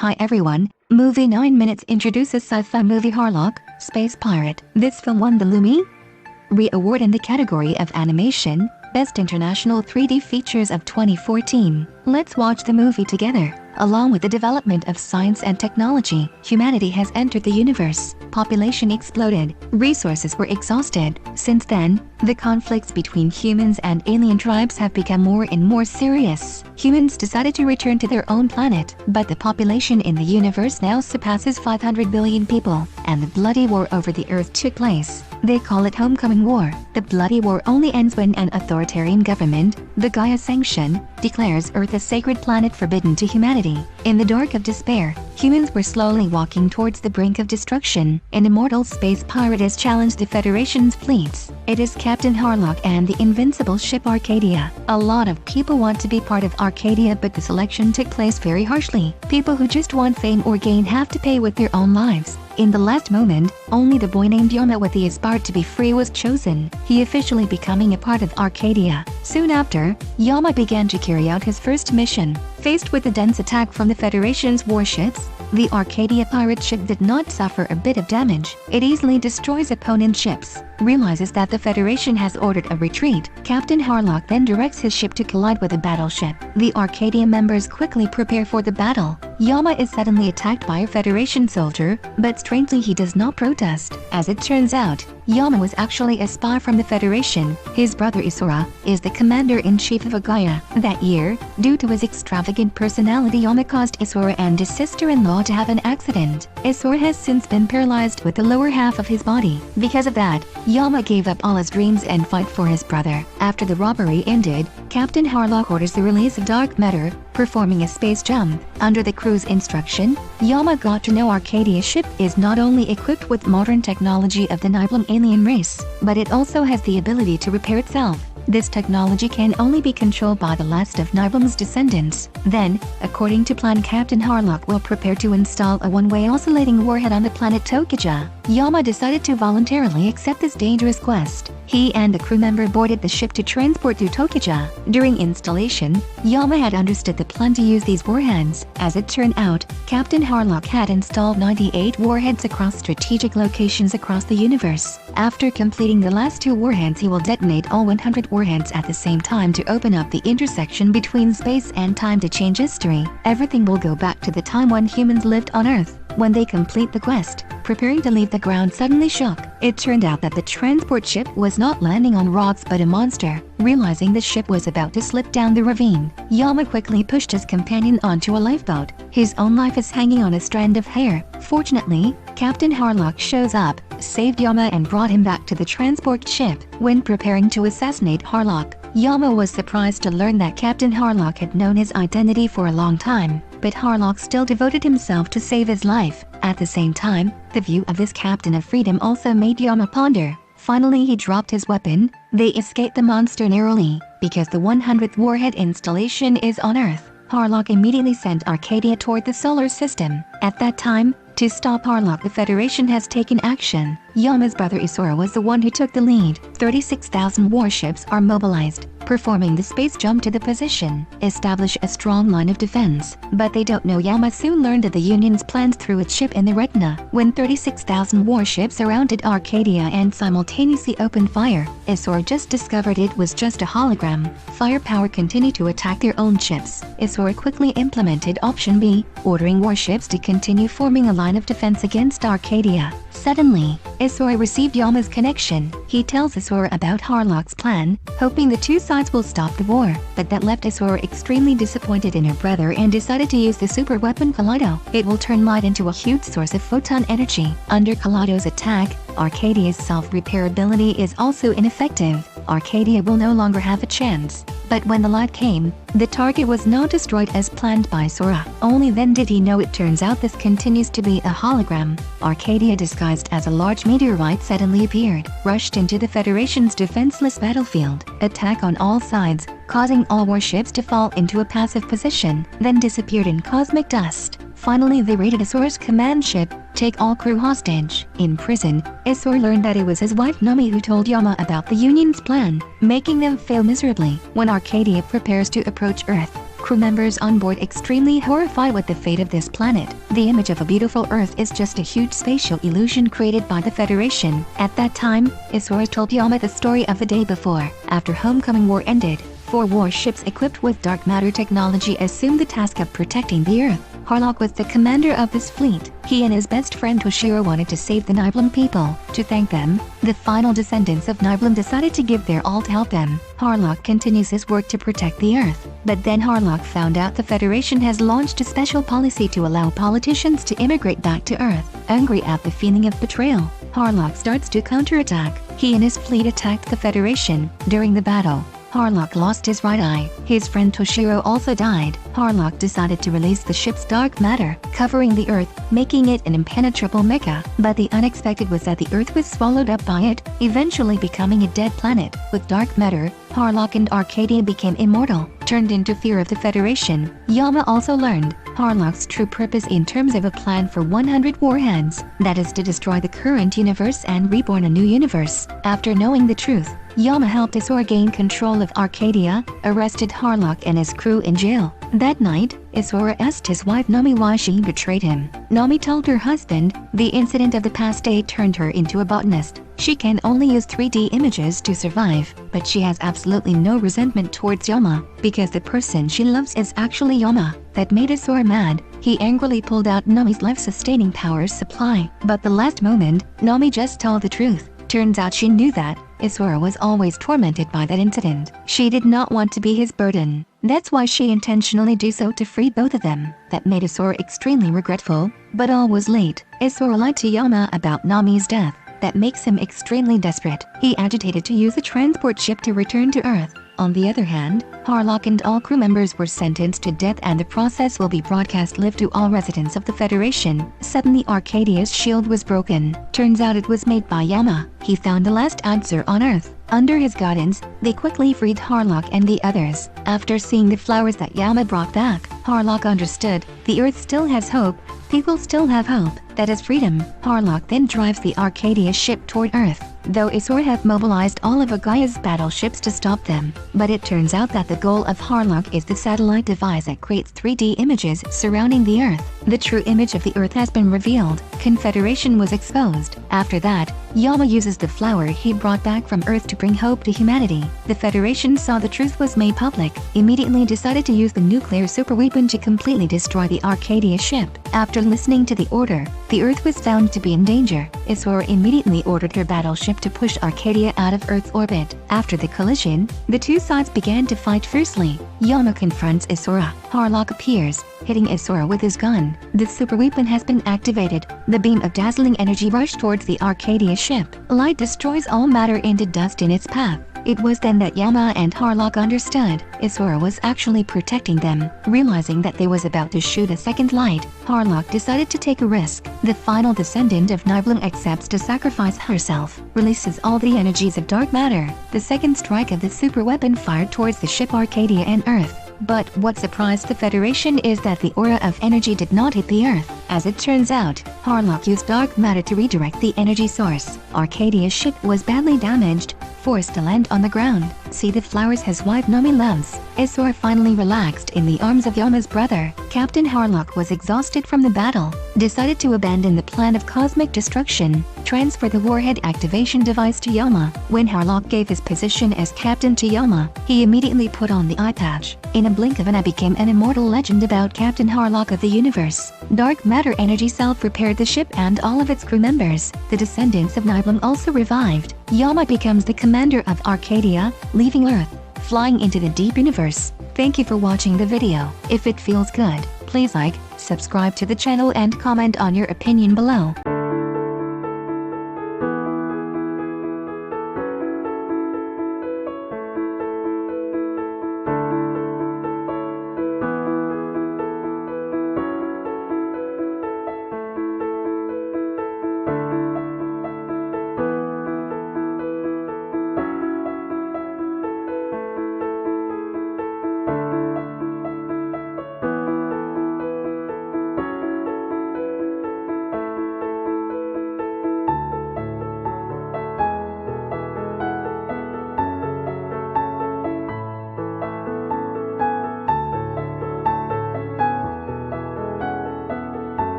Hi everyone, movie 9 minutes introduces sci-fi movie Harlock, Space Pirate. This film won the Lumière Award in the category of Animation, Best International 3D Features of 2014. Let's watch the movie together. Along with the development of science and technology, humanity has entered the universe. Population exploded. Resources were exhausted. Since then, the conflicts between humans and alien tribes have become more and more serious. Humans decided to return to their own planet, but the population in the universe now surpasses 500 billion people, and the bloody war over the Earth took place. They call it Homecoming War. The bloody war only ends when an authoritarian government, the Gaia Sanction, declares Earth a sacred planet forbidden to humanity. In the dark of despair, humans were slowly walking towards the brink of destruction. An immortal space pirate has challenged the Federation's fleets. It is Captain Harlock and the invincible ship Arcadia. A lot of people want to be part of Arcadia, but the selection took place very harshly. People who just want fame or gain have to pay with their own lives. In the last moment, only the boy named Yama with the aspire to be free was chosen, he officially becoming a part of Arcadia. Soon after, Yama began to carry out his first mission. Faced with a dense attack from the Federation's warships, the Arcadia pirate ship did not suffer a bit of damage. It easily destroys opponent ships. Realizes that the Federation has ordered a retreat. Captain Harlock then directs his ship to collide with a battleship. The Arcadia members quickly prepare for the battle. Yama is suddenly attacked by a Federation soldier, but strangely he does not protest. As it turns out, Yama was actually a spy from the Federation. His brother Isora is the commander-in-chief of Gaia. That year, due to his extravagant personality, Yama caused Isora and his sister-in-law to have an accident. Isora has since been paralyzed with the lower half of his body. Because of that, Yama gave up all his dreams and fight for his brother. After the robbery ended, Captain Harlock orders the release of dark matter, performing a space jump. Under the crew's instruction, Yama got to know Arcadia's ship is not only equipped with modern technology of the Nibelung alien race, but it also has the ability to repair itself. This technology can only be controlled by the last of Nibelung's descendants. Then, according to plan, Captain Harlock will prepare to install a one-way oscillating warhead on the planet Tokija. Yama decided to voluntarily accept this dangerous quest. He and a crew member boarded the ship to transport to Tokija. During installation, Yama had understood the plan to use these warheads. As it turned out, Captain Harlock had installed 98 warheads across strategic locations across the universe. After completing the last 2 warheads, he will detonate all 100 warheads at the same time to open up the intersection between space and time to change history. Everything will go back to the time when humans lived on Earth. When they complete the quest, preparing to leave, the ground suddenly shook. It turned out that the transport ship was not landing on rocks but a monster. Realizing the ship was about to slip down the ravine, Yama quickly pushed his companion onto a lifeboat. His own life is hanging on a strand of hair. Fortunately, Captain Harlock shows up, saved Yama and brought him back to the transport ship. When preparing to assassinate Harlock, Yama was surprised to learn that Captain Harlock had known his identity for a long time, but Harlock still devoted himself to save his life. At the same time, the view of this captain of freedom also made Yama ponder. Finally, he dropped his weapon. They escaped the monster narrowly. Because the 100th warhead installation is on Earth, Harlock immediately sent Arcadia toward the solar system. At that time, to stop Harlock, the Federation has taken action. Yama's brother Isora was the one who took the lead. 36,000 warships are mobilized, performing the space jump to the position. Establish a strong line of defense. But they don't know. Yama soon learned of the Union's plans through its ship in the retina. When 36,000 warships surrounded Arcadia and simultaneously opened fire, Isora just discovered it was just a hologram. Firepower continued to attack their own ships. Isora quickly implemented option B, ordering warships to continue forming a line of defense against Arcadia. Suddenly, Isora received Yama's connection. He tells Isora about Harlock's plan, hoping the two sides will stop the war. But that left Isora extremely disappointed in her brother and decided to use the super weapon Kaleido. It will turn light into a huge source of photon energy. Under Kaleido's attack, Arcadia's self-repair ability is also ineffective. Arcadia will no longer have a chance. But when the light came, the target was not destroyed as planned by Sora. Only then did he know it turns out this continues to be a hologram. Arcadia, disguised as a large meteorite, suddenly appeared, rushed into the Federation's defenseless battlefield, attack on all sides, causing all warships to fall into a passive position, then disappeared in cosmic dust. Finally, they raided Isora's command ship, take all crew hostage. In prison, Isora learned that it was his wife Nami who told Yama about the Union's plan, making them fail miserably. When Arcadia prepares to approach Earth, crew members on board extremely horrified with the fate of this planet. The image of a beautiful Earth is just a huge spatial illusion created by the Federation. At that time, Isora told Yama the story of the day before. After Homecoming War ended, 4 warships equipped with dark matter technology assumed the task of protecting the Earth. Harlock was the commander of this fleet. He and his best friend Toshiro wanted to save the Nibelung people. To thank them, the final descendants of Nibelung decided to give their all to help them. Harlock continues his work to protect the Earth. But then Harlock found out the Federation has launched a special policy to allow politicians to immigrate back to Earth. Angry at the feeling of betrayal, Harlock starts to counterattack. He and his fleet attacked the Federation. During the battle, Harlock lost his right eye. His friend Toshiro also died. Harlock decided to release the ship's dark matter, covering the Earth, making it an impenetrable mecha. But the unexpected was that the Earth was swallowed up by it, eventually becoming a dead planet. With dark matter, Harlock and Arcadia became immortal, turned into fear of the Federation. Yama also learned Harlock's true purpose in terms of a plan for 100 warheads, that is to destroy the current universe and reborn a new universe. After knowing the truth, Yama helped Isora gain control of Arcadia, arrested Harlock and his crew in jail. That night, Isora asked his wife Nami why she betrayed him. Nami told her husband, the incident of the past day turned her into a botanist. She can only use 3D images to survive, but she has absolutely no resentment towards Yama, because the person she loves is actually Yama. That made Isora mad. He angrily pulled out Nami's life-sustaining powers supply. But the last moment, Nami just told the truth. Turns out she knew that Isora was always tormented by that incident. She did not want to be his burden. That's why she intentionally did so to free both of them. That made Isora extremely regretful, but all was late. Isora lied to Yama about Nami's death. That makes him extremely desperate. He agitated to use a transport ship to return to Earth. On the other hand, Harlock and all crew members were sentenced to death and the process will be broadcast live to all residents of the Federation. Suddenly Arcadia's shield was broken. Turns out it was made by Yama. He found the last answer on Earth. Under his guidance, they quickly freed Harlock and the others. After seeing the flowers that Yama brought back, Harlock understood, the Earth still has hope. People still have hope. That is freedom. Harlock then drives the Arcadia ship toward Earth, though Isora have mobilized all of Gaia's battleships to stop them. But it turns out that the goal of Harlock is the satellite device that creates 3D images surrounding the Earth. The true image of the Earth has been revealed. Confederation was exposed. After that, Yama uses the flower he brought back from Earth to bring hope to humanity. The Federation saw the truth was made public, immediately decided to use the nuclear superweapon to completely destroy the Arcadia ship. After listening to the order, the Earth was found to be in danger. Isora immediately ordered her battleship to push Arcadia out of Earth's orbit. After the collision, the two sides began to fight fiercely. Yama confronts Isora. Harlock appears, hitting Isora with his gun. The superweapon has been activated. The beam of dazzling energy rushed towards the Arcadia ship. Light destroys all matter into dust in its path. It was then that Yama and Harlock understood Isora was actually protecting them. Realizing that they was about to shoot a second light, Harlock decided to take a risk. The final descendant of Nibelung accepts to sacrifice herself, releases all the energies of dark matter. The second strike of the super weapon fired towards the ship Arcadia and Earth. But what surprised the Federation is that the aura of energy did not hit the Earth. As it turns out, Harlock used dark matter to redirect the energy source. Arcadia's ship was badly damaged, forced to land on the ground. See the flowers his wife Nami loves. Isora finally relaxed in the arms of Yama's brother. Captain Harlock was exhausted from the battle, decided to abandon the plan of cosmic destruction, transfer the warhead activation device to Yama. When Harlock gave his position as captain to Yama, he immediately put on the eye patch. In a blink of an eye became an immortal legend about Captain Harlock of the universe. Dark matter energy cell prepared the ship and all of its crew members. The descendants of Nibelung also revived. Yama becomes the commander of Arcadia, leaving Earth, flying into the deep universe. Thank you for watching the video. If it feels good, please like, subscribe to the channel and comment on your opinion below.